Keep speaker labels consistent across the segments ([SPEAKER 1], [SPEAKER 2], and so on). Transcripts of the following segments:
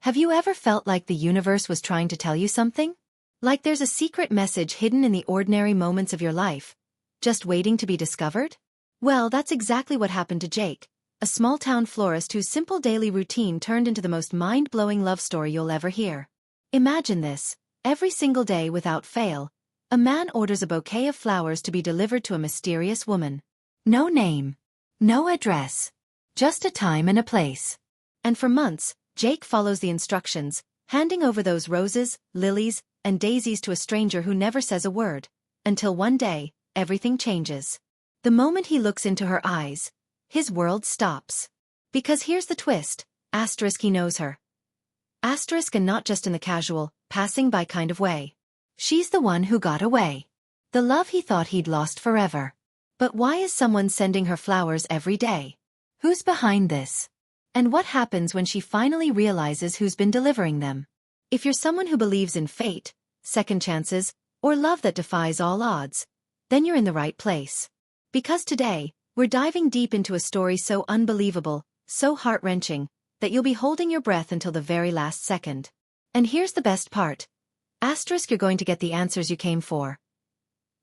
[SPEAKER 1] Have you ever felt like the universe was trying to tell you something? Like there's a secret message hidden in the ordinary moments of your life, just waiting to be discovered? Well, that's exactly what happened to Jake, a small-town florist whose simple daily routine turned into the most mind-blowing love story you'll ever hear. Imagine this: every single day without fail, a man orders a bouquet of flowers to be delivered to a mysterious woman. No name, no address, just a time and a place. And for months, Jake follows the instructions, handing over those roses, lilies, and daisies to a stranger who never says a word, until one day, everything changes. The moment he looks into her eyes, his world stops. Because here's the twist: he knows her. And not just in the casual, passing by kind of way. She's the one who got away. The love he thought he'd lost forever. But why is someone sending her flowers every day? Who's behind this? And what happens when she finally realizes who's been delivering them? If you're someone who believes in fate, second chances, or love that defies all odds, then you're in the right place. Because today, we're diving deep into a story so unbelievable, so heart-wrenching, that you'll be holding your breath until the very last second. And here's the best part. You're going to get the answers you came for.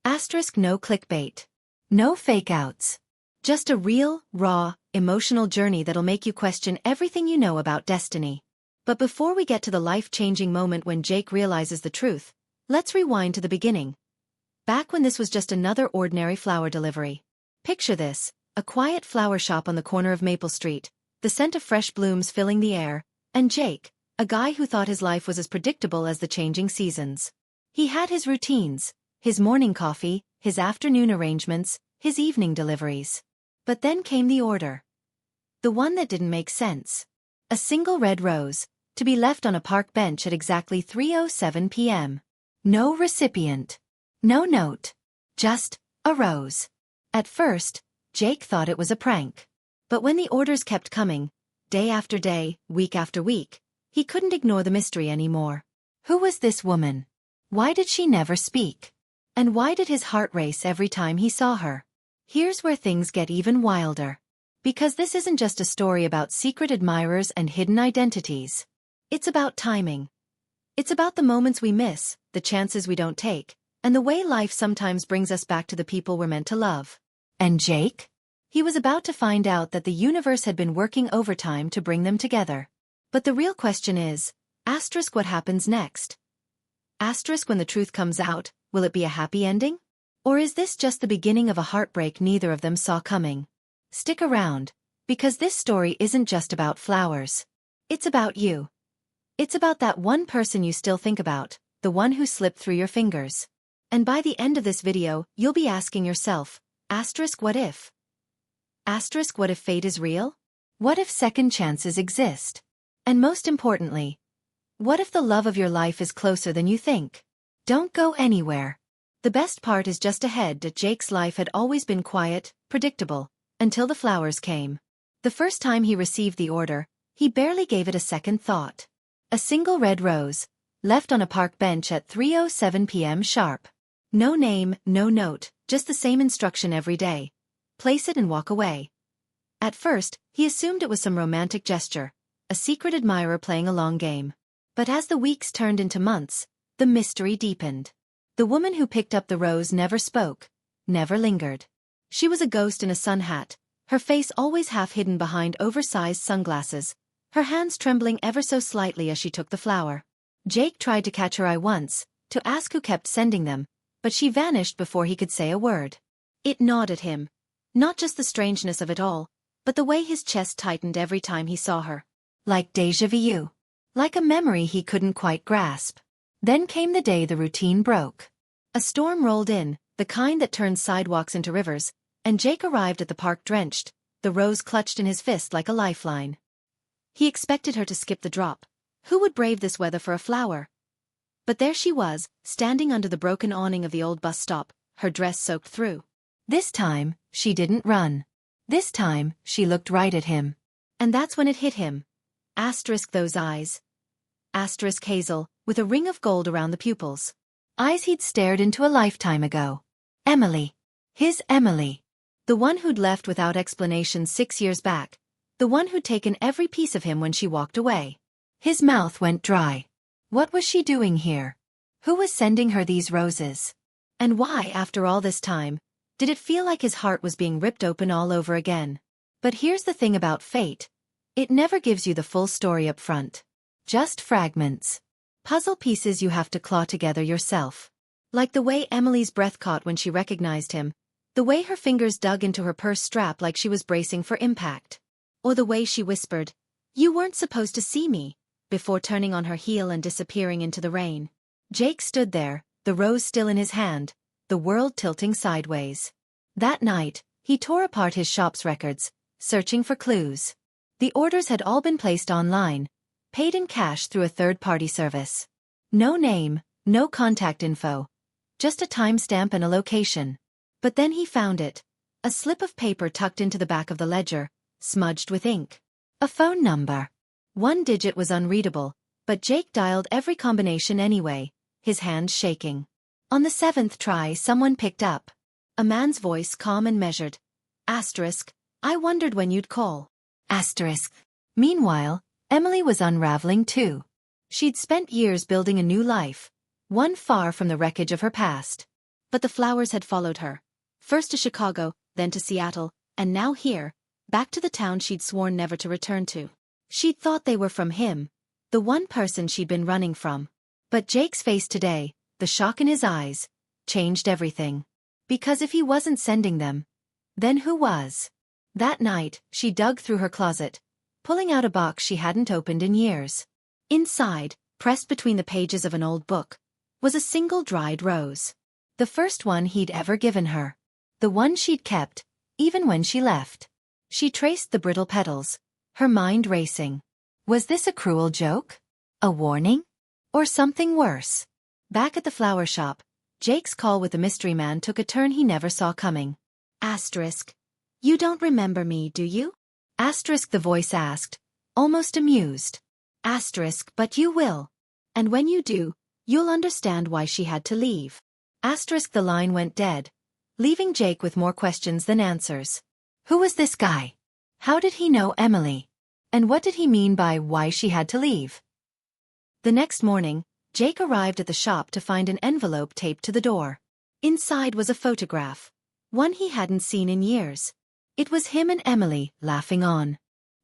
[SPEAKER 1] No clickbait. No fake-outs. Just a real, raw, emotional journey that'll make you question everything you know about destiny. But before we get to the life-changing moment when Jake realizes the truth, let's rewind to the beginning. Back when this was just another ordinary flower delivery. Picture this: a quiet flower shop on the corner of Maple Street, the scent of fresh blooms filling the air, and Jake, a guy who thought his life was as predictable as the changing seasons. He had his routines, his morning coffee, his afternoon arrangements, his evening deliveries. But then came the order. The one that didn't make sense. A single red rose, to be left on a park bench at exactly 3:07 p.m. No recipient. No note. Just a rose. At first, Jake thought it was a prank. But when the orders kept coming, day after day, week after week, he couldn't ignore the mystery anymore. Who was this woman? Why did she never speak? And why did his heart race every time he saw her? Here's where things get even wilder. Because this isn't just a story about secret admirers and hidden identities. It's about timing. It's about the moments we miss, the chances we don't take, and the way life sometimes brings us back to the people we're meant to love. And Jake? He was about to find out that the universe had been working overtime to bring them together. But the real question is, what happens next? When the truth comes out, will it be a happy ending? Or is this just the beginning of a heartbreak neither of them saw coming? Stick around, because this story isn't just about flowers. It's about you. It's about that one person you still think about, the one who slipped through your fingers. And by the end of this video, you'll be asking yourself, what if? What if fate is real? What if second chances exist? And most importantly, what if the love of your life is closer than you think? Don't go anywhere. The best part is just ahead. Jake's life had always been quiet, predictable, until the flowers came. The first time he received the order, he barely gave it a second thought. A single red rose, left on a park bench at 3:07 p.m. sharp. No name, no note, just the same instruction every day. Place it and walk away. At first, he assumed it was some romantic gesture, a secret admirer playing a long game. But as the weeks turned into months, the mystery deepened. The woman who picked up the rose never spoke, never lingered. She was a ghost in a sun hat, her face always half hidden behind oversized sunglasses, her hands trembling ever so slightly as she took the flower. Jake tried to catch her eye once, to ask who kept sending them, but she vanished before he could say a word. It gnawed at him. Not just the strangeness of it all, but the way his chest tightened every time he saw her. Like déjà vu. Like a memory he couldn't quite grasp. Then came the day the routine broke. A storm rolled in, the kind that turns sidewalks into rivers, and Jake arrived at the park drenched, the rose clutched in his fist like a lifeline. He expected her to skip the drop. Who would brave this weather for a flower? But there she was, standing under the broken awning of the old bus stop, her dress soaked through. This time, she didn't run. This time, she looked right at him. And that's when it hit him. Those eyes. Hazel, with a ring of gold around the pupils. Eyes he'd stared into a lifetime ago. Emily. His Emily. The one who'd left without explanation 6 years back. The one who'd taken every piece of him when she walked away. His mouth went dry. What was she doing here? Who was sending her these roses? And why, after all this time, did it feel like his heart was being ripped open all over again? But here's the thing about fate. It never gives you the full story up front. Just fragments. Puzzle pieces you have to claw together yourself. Like the way Emily's breath caught when she recognized him, the way her fingers dug into her purse strap like she was bracing for impact. Or the way she whispered, "You weren't supposed to see me," before turning on her heel and disappearing into the rain. Jake stood there, the rose still in his hand, the world tilting sideways. That night, he tore apart his shop's records, searching for clues. The orders had all been placed online, paid in cash through a third-party service. No name, no contact info. Just a timestamp and a location. But then he found it. A slip of paper tucked into the back of the ledger, smudged with ink. A phone number. One digit was unreadable, but Jake dialed every combination anyway, his hands shaking. On the 7th try someone picked up. A man's voice calm and measured. Asterisk, "I wondered when you'd call." Asterisk. Meanwhile, Emily was unraveling too. She'd spent years building a new life, one far from the wreckage of her past. But the flowers had followed her. First to Chicago, then to Seattle, and now here, back to the town she'd sworn never to return to. She'd thought they were from him, the one person she'd been running from. But Jake's face today, the shock in his eyes, changed everything. Because if he wasn't sending them, then who was? That night, she dug through her closet, pulling out a box she hadn't opened in years. Inside, pressed between the pages of an old book, was a single dried rose. The first one he'd ever given her. The one she'd kept, even when she left. She traced the brittle petals, her mind racing. Was this a cruel joke? A warning? Or something worse? Back at the flower shop, Jake's call with the mystery man took a turn he never saw coming. Asterisk. "You don't remember me, do you?" Asterisk, the voice asked, almost amused. Asterisk, "But you will. And when you do, you'll understand why she had to leave." Asterisk, the line went dead, leaving Jake with more questions than answers. Who was this guy? How did he know Emily? And what did he mean by why she had to leave? The next morning, Jake arrived at the shop to find an envelope taped to the door. Inside was a photograph, one he hadn't seen in years. It was him and Emily, laughing on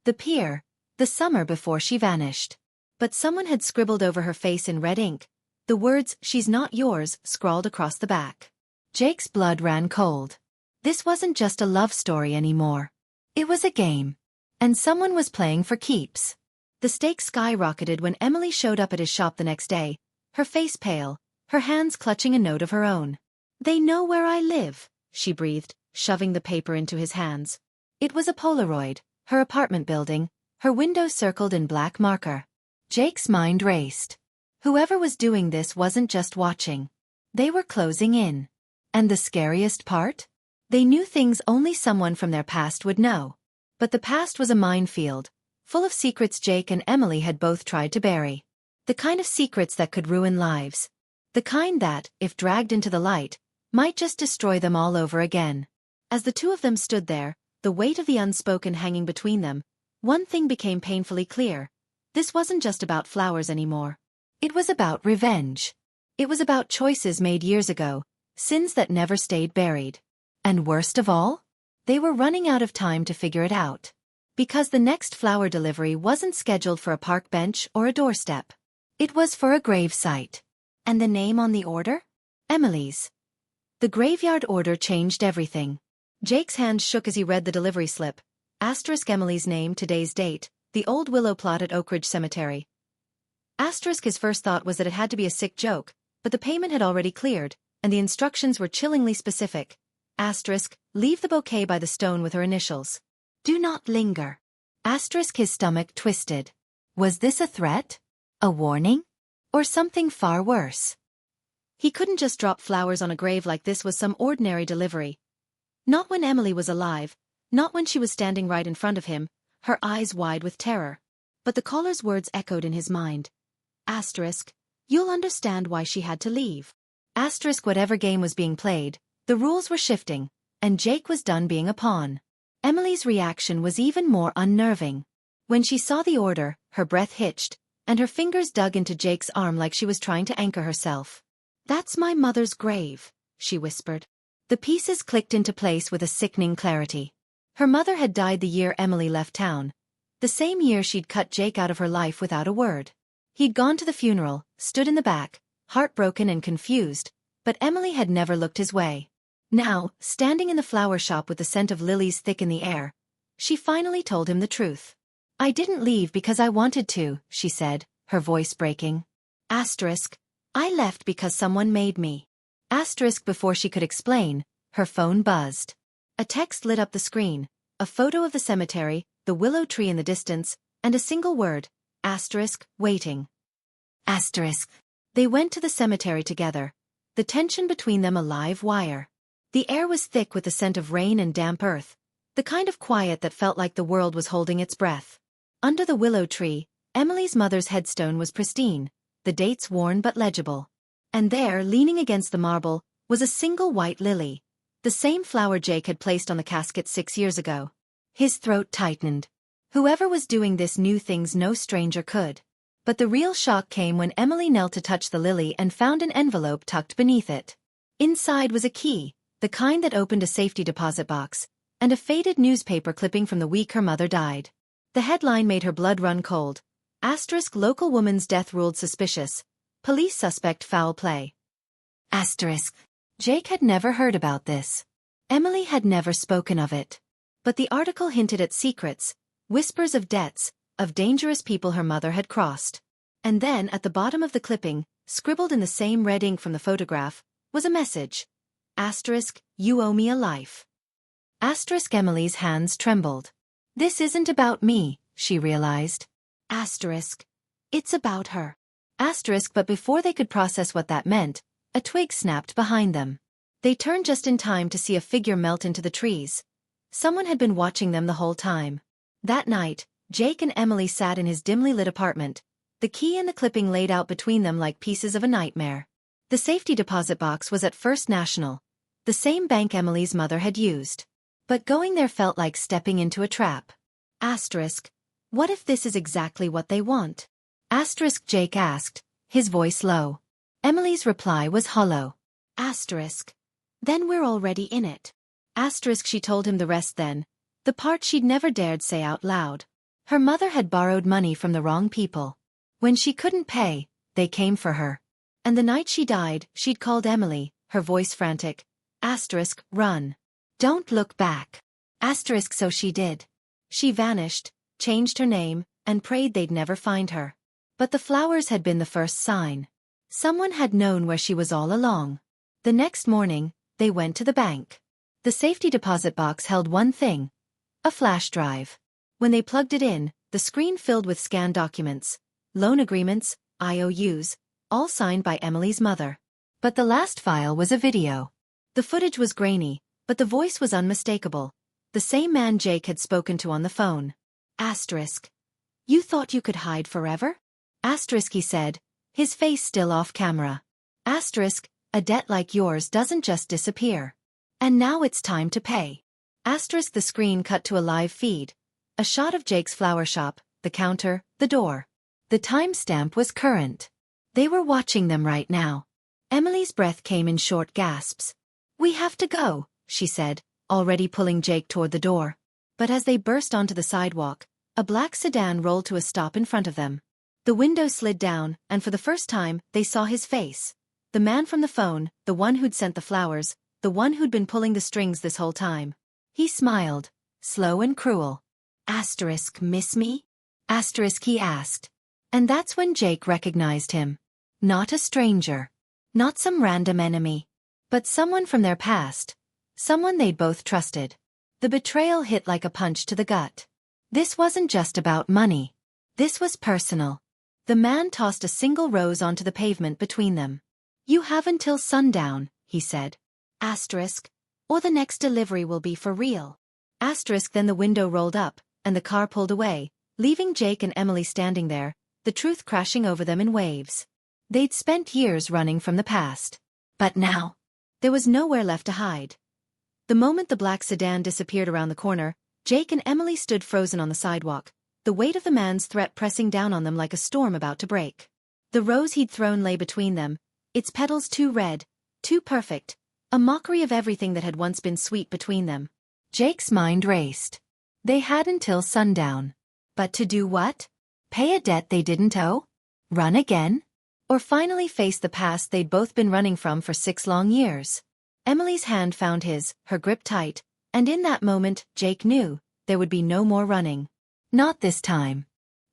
[SPEAKER 1] the pier, the summer before she vanished. But someone had scribbled over her face in red ink, the words, "She's not yours," scrawled across the back. Jake's blood ran cold. This wasn't just a love story anymore. It was a game. And someone was playing for keeps. The stakes skyrocketed when Emily showed up at his shop the next day, her face pale, her hands clutching a note of her own. "They know where I live," she breathed, shoving the paper into his hands. It was a Polaroid, her apartment building, her window circled in black marker. Jake's mind raced. Whoever was doing this wasn't just watching. They were closing in. And the scariest part? They knew things only someone from their past would know. But the past was a minefield, full of secrets Jake and Emily had both tried to bury. The kind of secrets that could ruin lives. The kind that, if dragged into the light, might just destroy them all over again. As the two of them stood there, the weight of the unspoken hanging between them, one thing became painfully clear. This wasn't just about flowers anymore. It was about revenge. It was about choices made years ago, sins that never stayed buried. And worst of all, they were running out of time to figure it out. Because the next flower delivery wasn't scheduled for a park bench or a doorstep. It was for a gravesite. And the name on the order? Emily's. The graveyard order changed everything. Jake's hand shook as he read the delivery slip. Asterisk, Emily's name, today's date, the old willow plot at Oak Ridge Cemetery. Asterisk, his first thought was that it had to be a sick joke, but the payment had already cleared, and the instructions were chillingly specific. Asterisk, leave the bouquet by the stone with her initials. Do not linger. Asterisk, his stomach twisted. Was this a threat? A warning? Or something far worse? He couldn't just drop flowers on a grave like this was some ordinary delivery. Not when Emily was alive, not when she was standing right in front of him, her eyes wide with terror. But the caller's words echoed in his mind. Asterisk, you'll understand why she had to leave. Asterisk, whatever game was being played, the rules were shifting, and Jake was done being a pawn. Emily's reaction was even more unnerving. When she saw the order, her breath hitched, and her fingers dug into Jake's arm like she was trying to anchor herself. "That's my mother's grave," she whispered. The pieces clicked into place with a sickening clarity. Her mother had died the year Emily left town, the same year she'd cut Jake out of her life without a word. He'd gone to the funeral, stood in the back, heartbroken and confused, but Emily had never looked his way. Now, standing in the flower shop with the scent of lilies thick in the air, she finally told him the truth. "I didn't leave because I wanted to," she said, her voice breaking. Asterisk. "I left because someone made me." Asterisk. Before she could explain, her phone buzzed. A text lit up the screen, a photo of the cemetery, the willow tree in the distance, and a single word, asterisk, waiting. Asterisk. They went to the cemetery together, the tension between them a live wire. The air was thick with the scent of rain and damp earth, the kind of quiet that felt like the world was holding its breath. Under the willow tree, Emily's mother's headstone was pristine, the dates worn but legible. And there, leaning against the marble, was a single white lily, the same flower Jake had placed on the casket 6 years ago. His throat tightened. Whoever was doing this knew things no stranger could. But the real shock came when Emily knelt to touch the lily and found an envelope tucked beneath it. Inside was a key, the kind that opened a safety deposit box, and a faded newspaper clipping from the week her mother died. The headline made her blood run cold. Asterisk. Local woman's death ruled suspicious. Police suspect foul play. Asterisk. Jake had never heard about this. Emily had never spoken of it. But the article hinted at secrets, whispers of debts, of dangerous people her mother had crossed. And then, at the bottom of the clipping, scribbled in the same red ink from the photograph, was a message. Asterisk. You owe me a life. Asterisk. Emily's hands trembled. This isn't about me, she realized. Asterisk. It's about her. Asterisk. But before they could process what that meant, a twig snapped behind them. They turned just in time to see a figure melt into the trees. Someone had been watching them the whole time. That night, Jake and Emily sat in his dimly lit apartment, the key and the clipping laid out between them like pieces of a nightmare. The safety deposit box was at First National, the same bank Emily's mother had used. But going there felt like stepping into a trap. Asterisk. What if this is exactly what they want? Asterisk. Jake asked, his voice low. Emily's reply was hollow. Asterisk. Then we're already in it. Asterisk. She told him the rest then, the part she'd never dared say out loud. Her mother had borrowed money from the wrong people. When she couldn't pay, they came for her. And the night she died, she'd called Emily, her voice frantic. Asterisk. Run. Don't look back. Asterisk. So she did. She vanished, changed her name, and prayed they'd never find her. But the flowers had been the first sign. Someone had known where she was all along. The next morning, they went to the bank. The safety deposit box held one thing. A flash drive. When they plugged it in, the screen filled with scanned documents, loan agreements, IOUs, all signed by Emily's mother. But the last file was a video. The footage was grainy, but the voice was unmistakable. The same man Jake had spoken to on the phone. Asterisk. You thought you could hide forever? Asterisk. He said, his face still off camera. Asterisk. A debt like yours doesn't just disappear. And now it's time to pay. Asterisk. The screen cut to a live feed. A shot of Jake's flower shop, the counter, the door. The timestamp was current. They were watching them right now. Emily's breath came in short gasps. We have to go, she said, already pulling Jake toward the door. But as they burst onto the sidewalk, a black sedan rolled to a stop in front of them. The window slid down, and for the first time, they saw his face. The man from the phone, the one who'd sent the flowers, the one who'd been pulling the strings this whole time. He smiled, slow and cruel. Asterisk. Miss me? Asterisk. He asked. And that's when Jake recognized him. Not a stranger. Not some random enemy. But someone from their past. Someone they'd both trusted. The betrayal hit like a punch to the gut. This wasn't just about money. This was personal. The man tossed a single rose onto the pavement between them. You have until sundown, he said. Asterisk. Or the next delivery will be for real. Asterisk. Then the window rolled up, and the car pulled away, leaving Jake and Emily standing there, the truth crashing over them in waves. They'd spent years running from the past. But now, there was nowhere left to hide. The moment the black sedan disappeared around the corner, Jake and Emily stood frozen on the sidewalk, the weight of the man's threat pressing down on them like a storm about to break. The rose he'd thrown lay between them, its petals too red, too perfect, a mockery of everything that had once been sweet between them. Jake's mind raced. They had until sundown. But to do what? Pay a debt they didn't owe? Run again? Or finally face the past they'd both been running from for 6 long years? Emily's hand found his, her grip tight, and in that moment, Jake knew, there would be no more running. Not this time.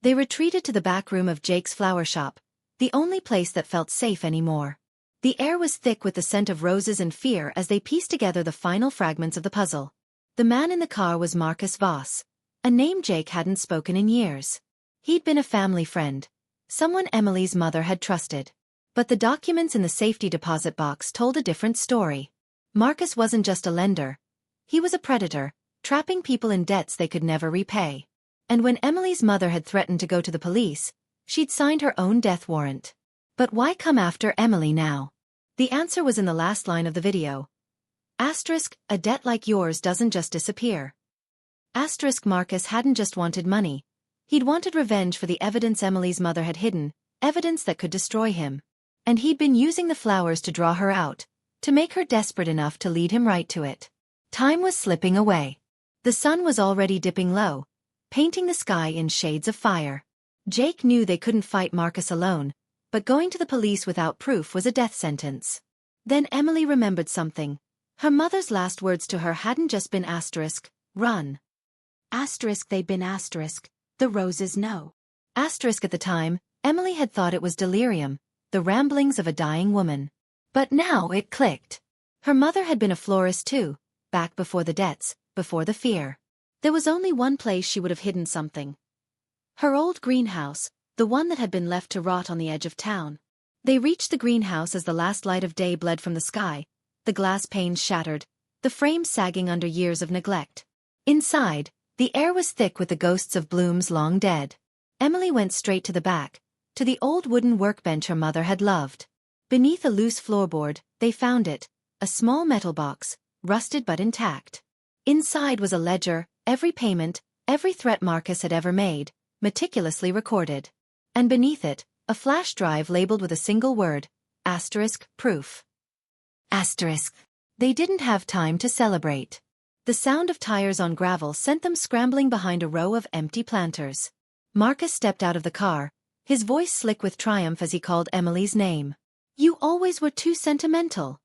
[SPEAKER 1] They retreated to the back room of Jake's flower shop, the only place that felt safe anymore. The air was thick with the scent of roses and fear as they pieced together the final fragments of the puzzle. The man in the car was Marcus Voss, a name Jake hadn't spoken in years. He'd been a family friend, someone Emily's mother had trusted. But the documents in the safety deposit box told a different story. Marcus wasn't just a lender. He was a predator, trapping people in debts they could never repay. And when Emily's mother had threatened to go to the police, she'd signed her own death warrant. But why come after Emily now? The answer was in the last line of the video. Asterisk, a debt like yours doesn't just disappear. Asterisk, Marcus hadn't just wanted money. He'd wanted revenge for the evidence Emily's mother had hidden, evidence that could destroy him. And he'd been using the flowers to draw her out, to make her desperate enough to lead him right to it. Time was slipping away. The sun was already dipping low, painting the sky in shades of fire. Jake knew they couldn't fight Marcus alone, but going to the police without proof was a death sentence. Then Emily remembered something. Her mother's last words to her hadn't just been asterisk, run. Asterisk, they'd been asterisk, the roses no. Asterisk, at the time, Emily had thought it was delirium, the ramblings of a dying woman. But now it clicked. Her mother had been a florist too, back before the debts, before the fear. There was only one place she would have hidden something. Her old greenhouse, the one that had been left to rot on the edge of town. They reached the greenhouse as the last light of day bled from the sky, the glass panes shattered, the frames sagging under years of neglect. Inside, the air was thick with the ghosts of blooms long dead. Emily went straight to the back, to the old wooden workbench her mother had loved. Beneath a loose floorboard, they found it, a small metal box, rusted but intact. Inside was a ledger, every payment, every threat Marcus had ever made, meticulously recorded. And beneath it, a flash drive labeled with a single word, asterisk, proof. Asterisk. They didn't have time to celebrate. The sound of tires on gravel sent them scrambling behind a row of empty planters. Marcus stepped out of the car, his voice slick with triumph as he called Emily's name. You always were too sentimental,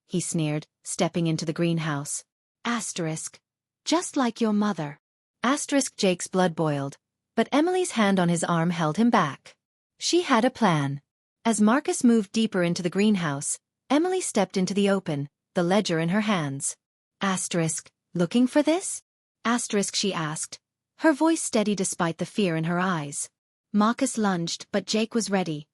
[SPEAKER 1] he sneered, stepping into the greenhouse. Asterisk. Just like your mother. Asterisk. Jake's blood boiled, but Emily's hand on his arm held him back. She had a plan. As Marcus moved deeper into the greenhouse, Emily stepped into the open, the ledger in her hands. Asterisk. Looking for this? Asterisk, she asked, her voice steady despite the fear in her eyes. Marcus lunged, but Jake was ready.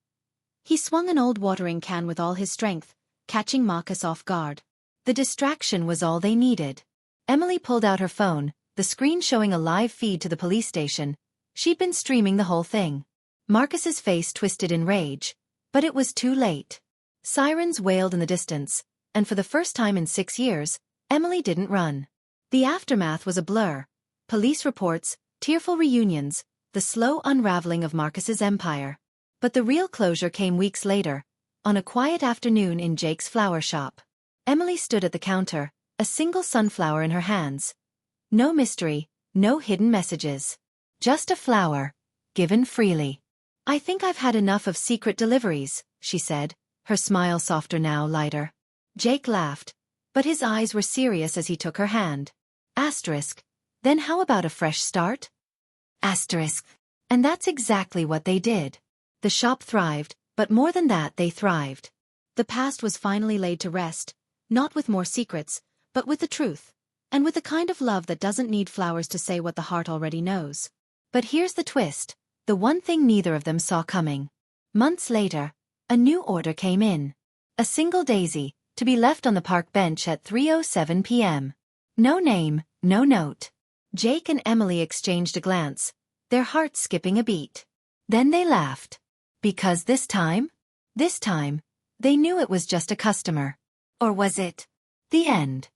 [SPEAKER 1] He swung an old watering can with all his strength, catching Marcus off guard. The distraction was all they needed. Emily pulled out her phone, the screen showing a live feed to the police station. She'd been streaming the whole thing. Marcus's face twisted in rage, but it was too late. Sirens wailed in the distance, and for the first time in 6 years, Emily didn't run. The aftermath was a blur. Police reports, tearful reunions, the slow unraveling of Marcus's empire. But the real closure came weeks later, on a quiet afternoon in Jake's flower shop. Emily stood at the counter, a single sunflower in her hands. No mystery, no hidden messages. Just a flower, given freely. I think I've had enough of secret deliveries, she said, her smile softer now, lighter. Jake laughed, but his eyes were serious as he took her hand. Asterisk. Then how about a fresh start? Asterisk. And that's exactly what they did. The shop thrived, but more than that they thrived. The past was finally laid to rest, not with more secrets, but with the truth, and with the kind of love that doesn't need flowers to say what the heart already knows. But here's the twist, the one thing neither of them saw coming. Months later, a new order came in. A single daisy, to be left on the park bench at 3:07 p.m. No name, no note. Jake and Emily exchanged a glance, their hearts skipping a beat. Then they laughed. Because this time, they knew it was just a customer. Or was it the end?